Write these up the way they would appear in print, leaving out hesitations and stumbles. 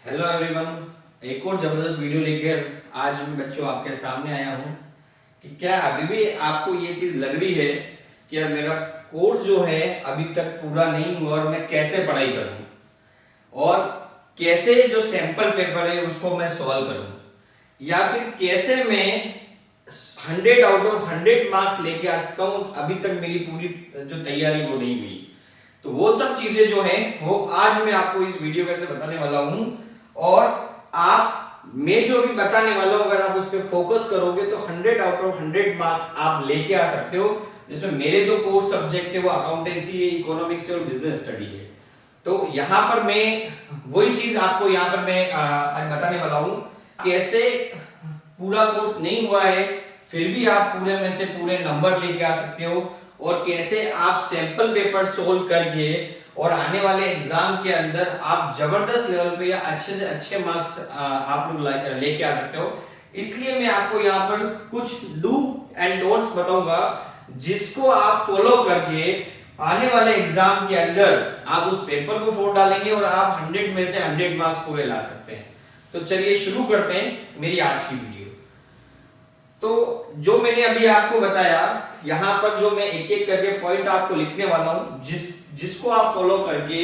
Hello everyone, एक और जबरदस्त वीडियो लेकर आज मैं बच्चों आपके सामने आया हूँ कि क्या अभी भी आपको ये चीज लग रही है कि यार मेरा कोर्स जो है अभी तक पूरा नहीं हुआ और मैं कैसे पढ़ाई करूँ और कैसे जो सैंपल पेपर है उसको मैं सॉल्व करूँ या फिर कैसे मैं 100 आउट ऑफ 100 मार्क्स लेके आ सकता हूँ। अभी तक मेरी पूरी जो तैयारी वो नहीं हुई, तो वो सब चीजें जो है वो आज मैं आपको इस वीडियो के अंदर बताने वाला हूँ। और आप मैं जो भी बताने वाला हूँ अगर आप उस पर फोकस करोगे तो 100 आउट ऑफ 100 मार्क्स आप लेके आ सकते हो। जिसमें मेरे जो कोर्स सब्जेक्ट है वो अकाउंटेंसी है, इकोनॉमिक्स है और बिजनेस स्टडी है। तो यहाँ पर मैं वही चीज आपको यहाँ पर मैं आज बताने वाला हूँ। कैसे पूरा कोर्स नहीं हुआ है फिर भी आप पूरे में से पूरे नंबर लेके आ सकते हो और कैसे आप सैंपल पेपर सोल्व करके और आने वाले एग्जाम के अंदर आप जबरदस्त लेवल पे या अच्छे से अच्छे मार्क्स आप लोग लेके आ सकते हो। इसलिए मैं आपको यहाँ पर कुछ डू एंड डोंट्स बताऊंगा जिसको आप फॉलो करके आने वाले एग्जाम के अंदर आप उस पेपर को फोड़ डालेंगे और आप 100 में से 100 मार्क्स पूरे ला सकते हैं। तो चलिए शुरू करते हैं मेरी आज की वीडियो। तो जो मैंने अभी आपको बताया यहाँ पर जो मैं एक एक करके पॉइंट आपको लिखने वाला हूं जिसको आप फॉलो करके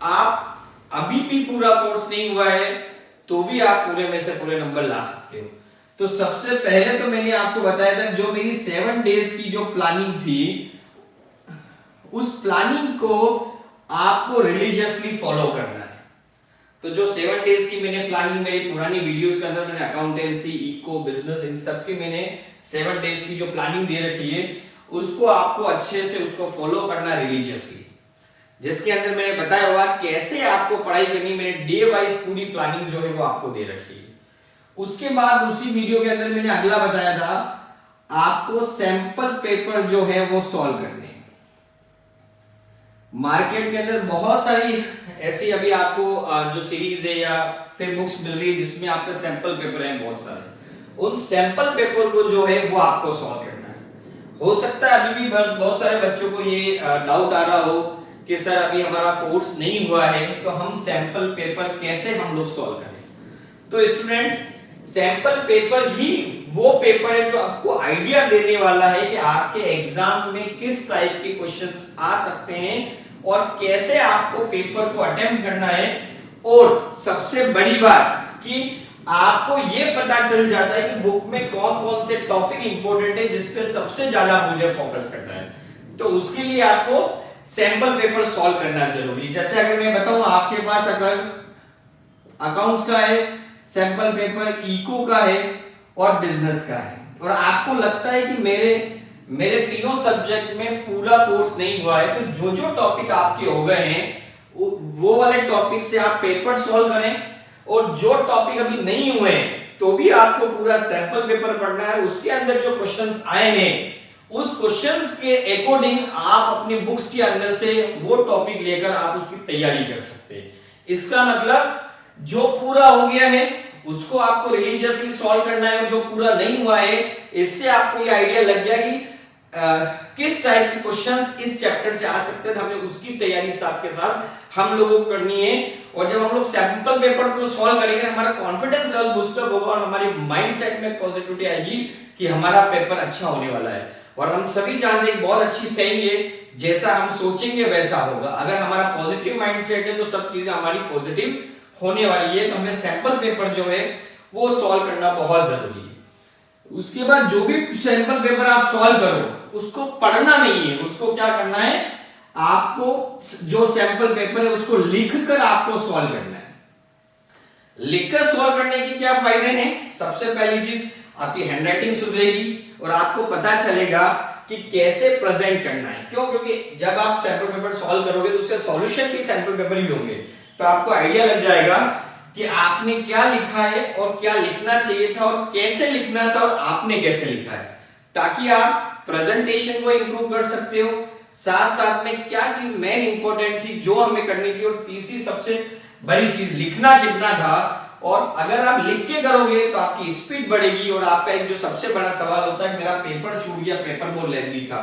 आप अभी भी पूरा कोर्स नहीं हुआ है तो भी आप पूरे में से पूरे नंबर ला सकते हो। तो सबसे पहले तो मैंने आपको बताया था जो मेरी 7 डेज की जो प्लानिंग थी उस प्लानिंग को आपको रिलीजियसली फॉलो करना है। तो जो 7 डेज की मैंने प्लानिंग मेरी पुरानी वीडियोस के अंदर मैंने अकाउंटेंसी, इको, बिजनेस इन सब की मैंने 7 डेज की जो प्लानिंग दे रखी है उसको आपको अच्छे से उसको फॉलो करना रिलीजियसली। जिसके अंदर मैंने बताया हुआ कैसे आपको पढ़ाई करनी, मैंने डे वाइज पूरी प्लानिंग जो है वो आपको दे रखी है। उसके बाद उसी वीडियो के अंदर मैंने अगला बताया था आपको सैंपल पेपर जो है वो सॉल्व करने। मार्केट के अंदर बहुत सारी ऐसी अभी आपको जो सीरीज है या फिर बुक्स मिल रही है जिसमें आपके सैंपल पेपर हैं बहुत सारे। उन सैंपल पेपर को जो है वो आपको सॉल्व करना है। हो सकता है अभी भी बस बहुत सारे बच्चों को ये डाउट आ रहा हो कि सर अभी हमारा कोर्स नहीं हुआ है तो हम सैंपल पेपर कैसे हम लोग सॉल्व करें। तो स्टूडेंट्स सैंपल पेपर ही वो पेपर है जो आपको आइडिया देने वाला है कि आपके एग्जाम में किस टाइप के क्वेश्चंस आ सकते हैं और कैसे आपको पेपर को अटेम्प्ट करना है। और सबसे बड़ी बात कि आपको ये पता चल जाता है कि बुक में कौन कौन से टॉपिक इंपॉर्टेंट है जिस पे सबसे ज्यादा मुझे फोकस करना है। तो उसके लिए आपको सैंपल पेपर सॉल्व करना जरूरी है। जैसे अगर मैं बताऊं आपके पास अगर अकाउंट्स का है सैंपल पेपर, इको का है और बिजनेस का है और आपको लगता है कि मेरे तीनों सब्जेक्ट में पूरा कोर्स नहीं हुआ है तो जो जो टॉपिक आपके हो गए हैं वो वाले टॉपिक से आप पेपर सॉल्व करें और जो टॉपिक अभी नहीं हुए तो भी आपको पूरा सैंपल पेपर पढ़ना है। उसके अंदर जो क्वेश्चंस आए हैं उस क्वेश्चंस के अकॉर्डिंग आप अपनी बुक्स के अंदर से वो टॉपिक लेकर आप उसकी तैयारी कर सकते हैं। इसका मतलब जो पूरा हो गया है उसको आपको रिलीजियसली सॉल्व करना है और जो पूरा नहीं हुआ है इससे आपको ये आइडिया लग गया कि किस टाइप के क्वेश्चंस इस चैप्टर से आ सकते हैं। हमें उसकी तैयारी साथ के साथ हम लोगों को करनी है। और जब हम लोग सैंपल पेपर को सॉल्व करेंगे हमारा कॉन्फिडेंस लेवल बूस्ट अप होगा और हमारी माइंडसेट में पॉजिटिविटी आएगी कि हमारा पेपर अच्छा होने वाला है। और हम सभी जानते हैं बहुत अच्छी सही है, जैसा हम सोचेंगे वैसा होगा। अगर हमारा पॉजिटिव माइंडसेट है तो सब चीजें हमारी पॉजिटिव होने वाली है। तो हमें सैंपल पेपर जो है वो सॉल्व करना बहुत जरूरी है। उसके बाद जो भी सैंपल पेपर आप सॉल्व करो उसको पढ़ना नहीं है, उसको क्या करना है आपको जो सैंपल पेपर है उसको लिखकर आपको सॉल्व करना है। लिखकर सॉल्व करने के क्या फायदे हैं? सबसे पहली चीज आपकी हैंडराइटिंग सुधरेगी और आपको पता चलेगा कि कैसे प्रेजेंट करना है। क्यों? क्योंकि जब आप सैंपल पेपर सॉल्व करोगे तो उसके सॉल्यूशन भी सैंपल पेपर ही होंगे तो आपको आइडिया लग जाएगा कि आपने क्या लिखा है और क्या लिखना चाहिए था और कैसे लिखना था और आपने कैसे लिखा है, ताकि आप प्रेजेंटेशन को इंप्रूव कर सकते हो। साथ साथ में क्या चीज मेन इंपॉर्टेंट थी जो हमें करनी थी और तीसरी सबसे बड़ी चीज लिखना कितना था। और अगर आप लिख के करोगे तो आपकी स्पीड बढ़ेगी और आपका एक जो सबसे बड़ा सवाल होता है मेरा पेपर छूट गया, पेपर बहुत लेंथी था,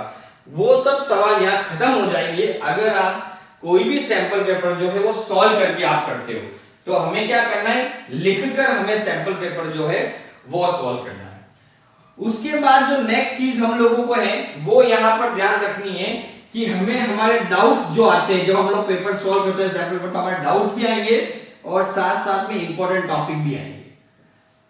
वो सब सवाल यहाँ खत्म हो जाएंगे अगर आप कोई भी सैंपल पेपर जो है वो सॉल्व करके आप करते हो। तो हमें क्या करना है, लिखकर हमें सैंपल पेपर जो है वो सॉल्व करना है। उसके बाद जो नेक्स्ट चीज हम लोगों को है वो यहां पर ध्यान रखनी है कि हमें हमारे डाउट्स जो आते हैं, जब हम लोग पेपर सॉल्व करते हैं सैंपल पेपर, तो हमारे डाउट्स भी आएंगे और साथ साथ में इंपॉर्टेंट टॉपिक भी आएंगे।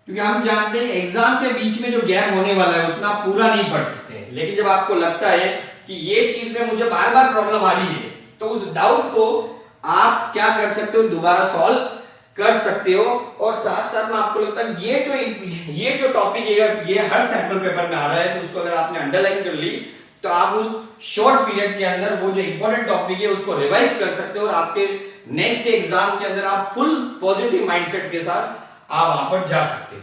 क्योंकि हम जानते हैं एग्जाम के बीच में जो गैप होने वाला है उसमें आप पूरा नहीं पढ़ सकते, लेकिन जब आपको लगता है कि ये चीज में मुझे बार बार प्रॉब्लम आ रही है, तो उस डाउट को आप क्या कर सकते हो, दोबारा सॉल्व कर सकते हो। और साथ साथ में आपको लगता है ये जो टॉपिक है ये हर सैंपल पेपर में आ रहा है, तो उसको अगर आपने अंडरलाइन कर ली तो आप उस शॉर्ट पीरियड के अंदर वो जो इंपॉर्टेंट टॉपिक है उसको रिवाइज कर सकते हो और आपके नेक्स्ट एग्जाम के अंदर आप फुल पॉजिटिव माइंडसेट के साथ आप वहां पर जा सकते हो।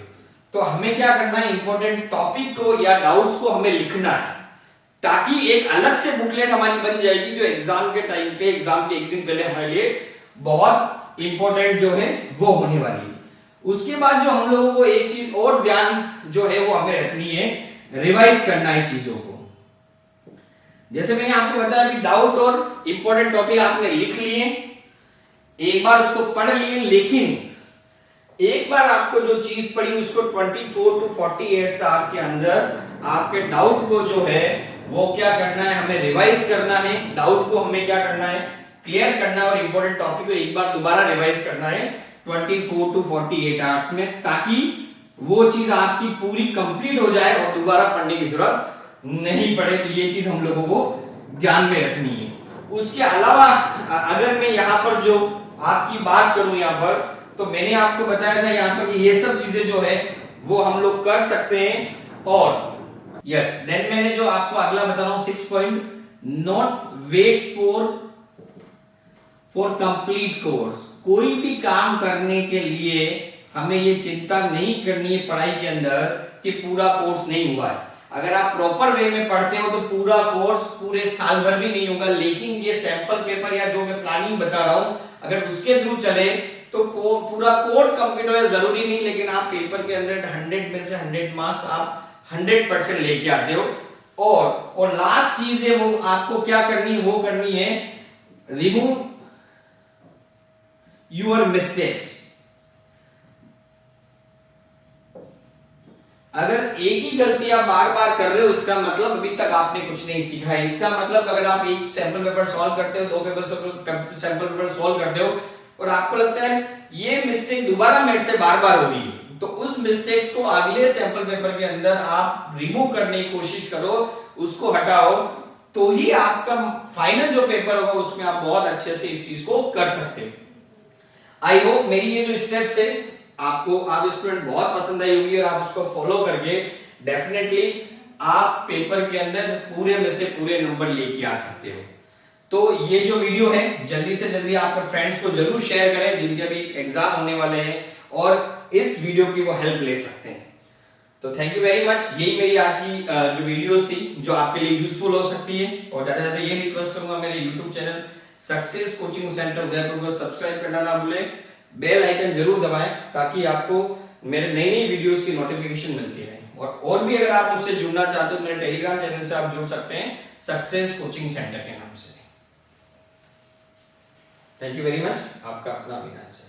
तो हमें क्या करना है, इंपॉर्टेंट टॉपिक को या डाउट्स को हमें लिखना है, ताकि एक अलग से बुकलेट हमारी बन जाएगी जो एग्जाम के टाइम पे, एग्जाम के एक दिन पहले हमारे लिए बहुत इंपॉर्टेंट जो है वो होने वाली है। उसके बाद जो हम लोगों को एक चीज और ध्यान जो है वो हमें रखनी है, रिवाइज करना है चीजों को। जैसे मैंने आपको बताया कि डाउट और इंपॉर्टेंट टॉपिक आपने लिख लिए, एक बार उसको पढ़ लिए, लेकिन एक बार आपको जो चीज पढ़ी उसको 24 टू 48 आवर के अंदर आपके डाउट को जो है वो क्या करना है, हमें रिवाइज करना है। डाउट को हमें क्या करना है, क्लियर करना है और इंपॉर्टेंट टॉपिक को एक बार दोबारा रिवाइज करना है 24 टू 48 आवर्स में, ताकि वो चीज आपकी पूरी कंप्लीट हो जाए और दोबारा पढ़ने की जरूरत नहीं पड़े। तो ये चीज हम लोगों को ध्यान में रखनी है। उसके अलावा अगर मैं यहाँ पर जो आपकी बात करूं यहाँ पर, तो मैंने आपको बताया था यहाँ पर कि ये सब चीजें जो है वो हम लोग कर सकते हैं। और यस, देन मैंने जो आपको अगला बता रहा हूं 6 point, not wait for complete course. कोई भी काम करने के लिए हमें ये चिंता नहीं करनी है पढ़ाई के अंदर कि पूरा कोर्स नहीं हुआ है। अगर आप प्रॉपर वे में पढ़ते हो तो पूरा कोर्स पूरे साल भर भी नहीं होगा, लेकिन ये सैंपल पेपर या जो मैं प्लानिंग बता रहा हूं अगर उसके थ्रू चले तो पूरा कोर्स कंप्लीट हो, जरूरी नहीं, लेकिन आप पेपर के अंदर 100 में से 100 मार्क्स आप 100% लेके आते हो। और लास्ट चीज है वो आपको क्या करनी है, वो करनी है रिमूव योर मिस्टेक्स। अगर एक ही गलती आप बार बार कर रहे हो इसका मतलब अभी तक आपने कुछ नहीं सीखा है। इसका मतलब अगर आप एक सैंपल पेपर सॉल्व करते हो, 2 पेपर सैंपल पेपर सॉल्व करते हो और आपको लगता है ये मिस्टेक दोबारा मेरे से बार बार हो रही है, तो उस मिस्टेक्स को अगले सैंपल पेपर के अंदर आप रिमूव करने की कोशिश करो, उसको हटाओ, तो ही आपका फाइनल जो पेपर होगा उसमें आप बहुत अच्छे से इस चीज को कर सकते हो। आई होप मेरी ये जो स्टेप्स है आपको, आप स्टूडेंट बहुत पसंद आई होगी और आप उसको फॉलो करके डेफिनेटली आप पेपर के अंदर पूरे में से पूरे नंबर लेके आ सकते हो। तो ये जो वीडियो है जल्दी से जल्दी आपके फ्रेंड्स को जरूर शेयर करें जिनके अभी एग्जाम होने वाले हैं और इस वीडियो की वो हेल्प ले सकते हैं। तो थैंक यू वेरी मच। यही मेरी आज की जो वीडियोस थी जो आपके लिए यूजफुल हो सकती है। और ज्यादा ज्यादा ये रिक्वेस्ट करूंगा मेरे YouTube channel success coaching centre Udaipur को सब्सक्राइब करना ना भूलें, बेल आइकन जरूर दबाएं ताकि आपको मेरे नई नई वीडियोस की नोटिफिकेशन मिलती रहे। और भी अगर आप मुझसे जुड़ना चाहते हो मेरे टेलीग्राम चैनल से आप जुड़ सकते हैं सक्सेस कोचिंग सेंटर के नाम से। Thank you very much. आपका अपना अविनाश।